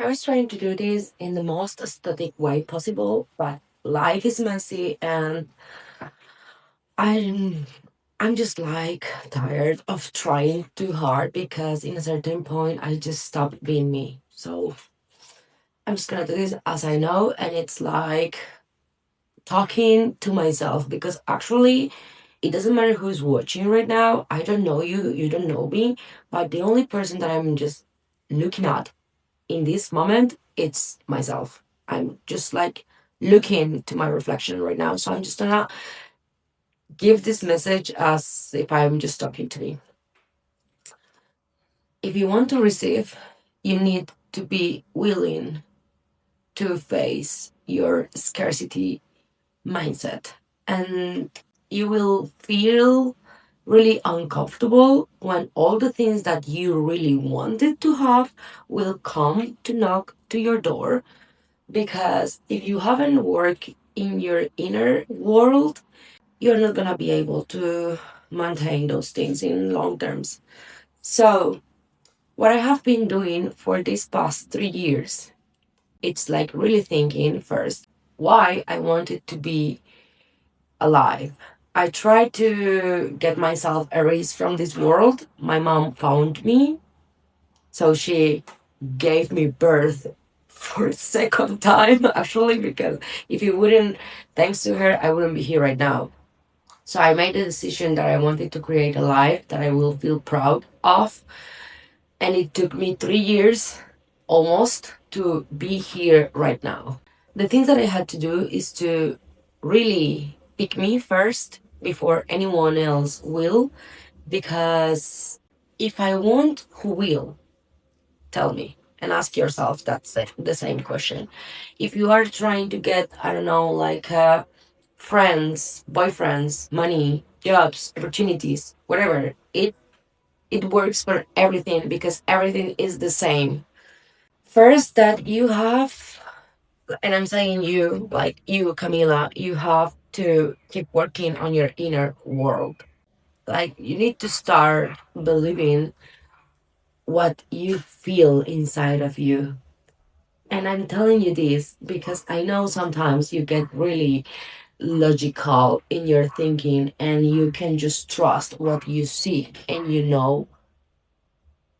I was trying to do this in the most aesthetic way possible, but life is messy and I'm I'm just like tired of trying too hard because in a certain point I just stopped being me. So I'm just gonna do this as I know, and it's like talking to myself because actually it doesn't matter who's watching right now. I don't know you, you don't know me, but the only person that I'm just looking at in this moment, it's myself. I'm just like looking to my reflection right now. So I'm just gonna give this message as if I'm just talking to me. If you want to receive, you need to be willing to face your scarcity mindset. And you will feel really uncomfortable when all the things that you really wanted to have will come to knock to your door. Because if you haven't worked in your inner world, you're not gonna be able to maintain those things in long terms. So what I have been doing for these past 3 years, it's like really thinking first why I wanted to be alive. I tried to get myself erased from this world. My mom found me, so she gave me birth for a second time, actually, because if it wouldn't, thanks to her, I wouldn't be here right now. So I made the decision that I wanted to create a life that I will feel proud of. And it took me 3 years almost to be here right now. The things that I had to do is to really pick me first before anyone else will, because if I want, who will? Tell me. And ask yourself the same question. If you are trying to get, I don't know, like friends, boyfriends, money, jobs, opportunities, whatever, it works for everything because everything is the same. First, that you have, and I'm saying you, like you, Camila, you have to keep working on your inner world. Like you need to start believing what you feel inside of you. And I'm telling you this because I know sometimes you get really logical in your thinking and you can just trust what you see, and you know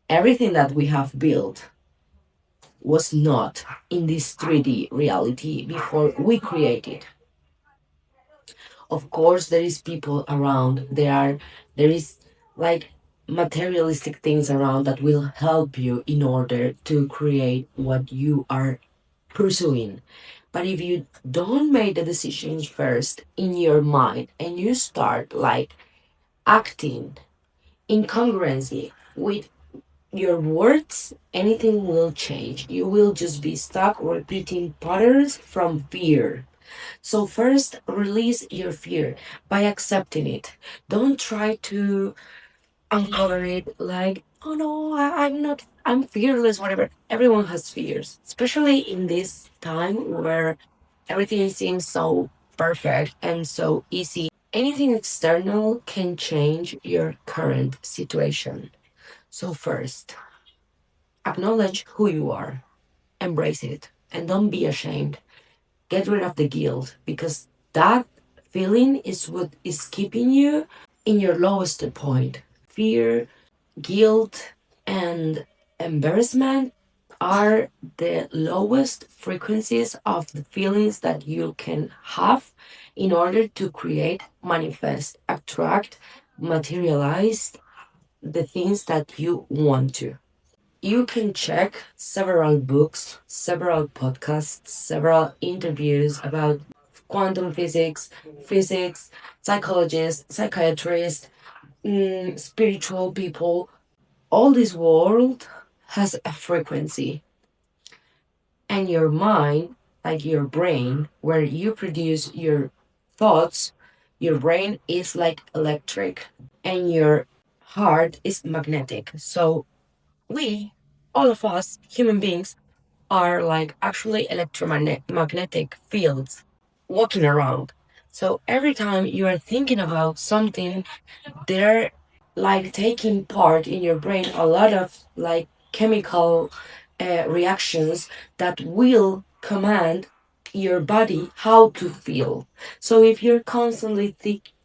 everything that we have built was not in this 3D reality before we created. Of course there is people around, there is like materialistic things around that will help you in order to create what you are pursuing. But if you don't make the decisions first in your mind and you start like acting in congruency with your words, anything will change. You will just be stuck repeating patterns from fear. So, first, release your fear by accepting it. Don't try to uncover it like, oh no, I'm not, I'm fearless, whatever. Everyone has fears, especially in this time where everything seems so perfect and so easy. Anything external can change your current situation. So, first, acknowledge who you are, embrace it, and don't be ashamed. Get rid of the guilt because that feeling is what is keeping you in your lowest point. Fear, guilt, and embarrassment are the lowest frequencies of the feelings that you can have in order to create, manifest, attract, materialize the things that you want to. You can check several books, several podcasts, several interviews about quantum physics, physics, psychologists, psychiatrists, spiritual people. All this world has a frequency, and your mind, like your brain, where you produce your thoughts, your brain is like electric, and your heart is magnetic. So we, all of us, human beings, are like actually electromagnetic fields walking around. So every time you are thinking about something, they're like taking part in your brain a lot of like chemical reactions that will command your body how to feel. So if you're constantly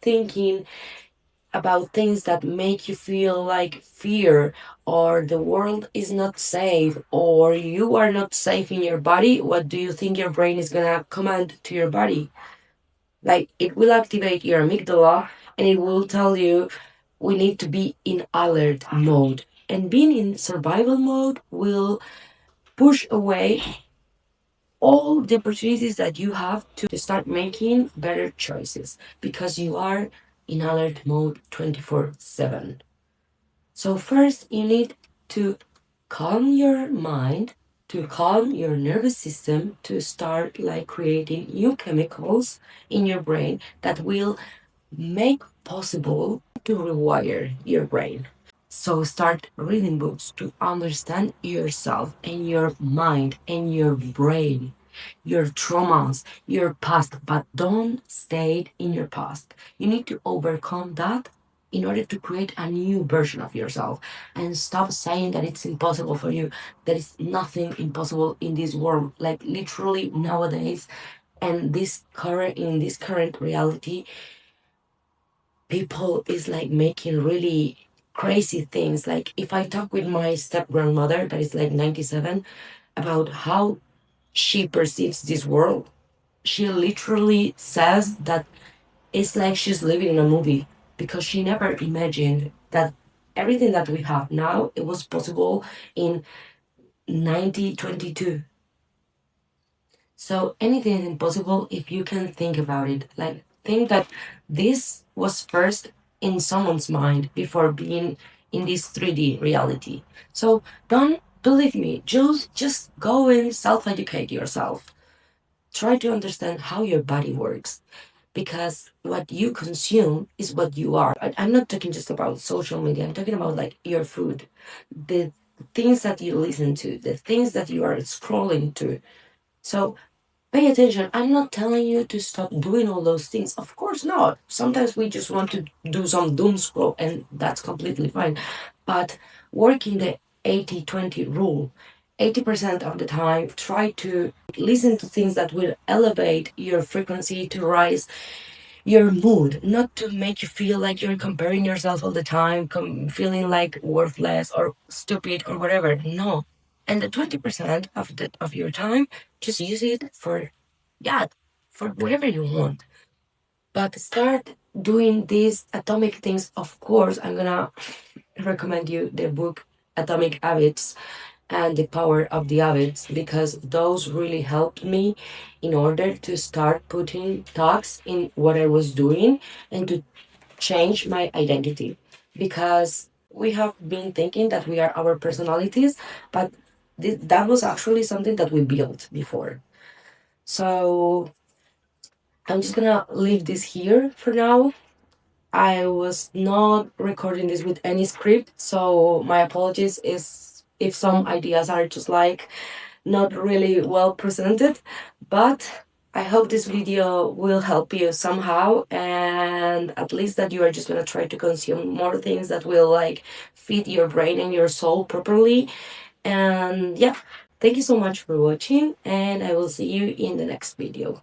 thinking about things that make you feel like fear, or the world is not safe, or you are not safe in your body, what do you think your brain is gonna command to your body? Like, it will activate your amygdala and it will tell you we need to be in alert mode. And being in survival mode will push away all the opportunities that you have to start making better choices, because you are in alert mode 24/7. So, first, you need to calm your mind, to calm your nervous system, to start like creating new chemicals in your brain that will make possible to rewire your brain. So start reading books to understand yourself and your mind and your brain, your traumas, your past, but don't stay in your past. You need to overcome that in order to create a new version of yourself, and stop saying that it's impossible for you. There is nothing impossible in this world. Like, literally nowadays, and this current reality, people is like making really crazy things. Like, if I talk with my step grandmother that is like 97 about how she perceives this world, she literally says that it's like she's living in a movie, because she never imagined that everything that we have now, it was possible in 1922. So anything is impossible if you can think about it. Like, think that this was first in someone's mind before being in this 3D reality. So don't believe me. Just go and self-educate yourself. Try to understand how your body works, because what you consume is what you are. I'm not talking just about social media. I'm talking about like your food, the things that you listen to, the things that you are scrolling to. So pay attention. I'm not telling you to stop doing all those things. Of course not. Sometimes we just want to do some doom scroll, and that's completely fine. But working the 80/20 rule, 80% of the time, try to listen to things that will elevate your frequency, to rise your mood, not to make you feel like you're comparing yourself all the time, feeling like worthless or stupid or whatever. No. And the 20% of your time, just use it for, yeah, for whatever you want. But start doing these atomic things. Of course, I'm gonna recommend you the book Atomic Habits and the Power of the Habits, because those really helped me in order to start putting thoughts in what I was doing and to change my identity. Because we have been thinking that we are our personalities, but that was actually something that we built before. So I'm just gonna leave this here for now. I was not recording this with any script, so my apologies is if some ideas are just like not really well presented, but I hope this video will help you somehow, and at least that you are just gonna try to consume more things that will like feed your brain and your soul properly. And yeah, thank you so much for watching, and I will see you in the next video.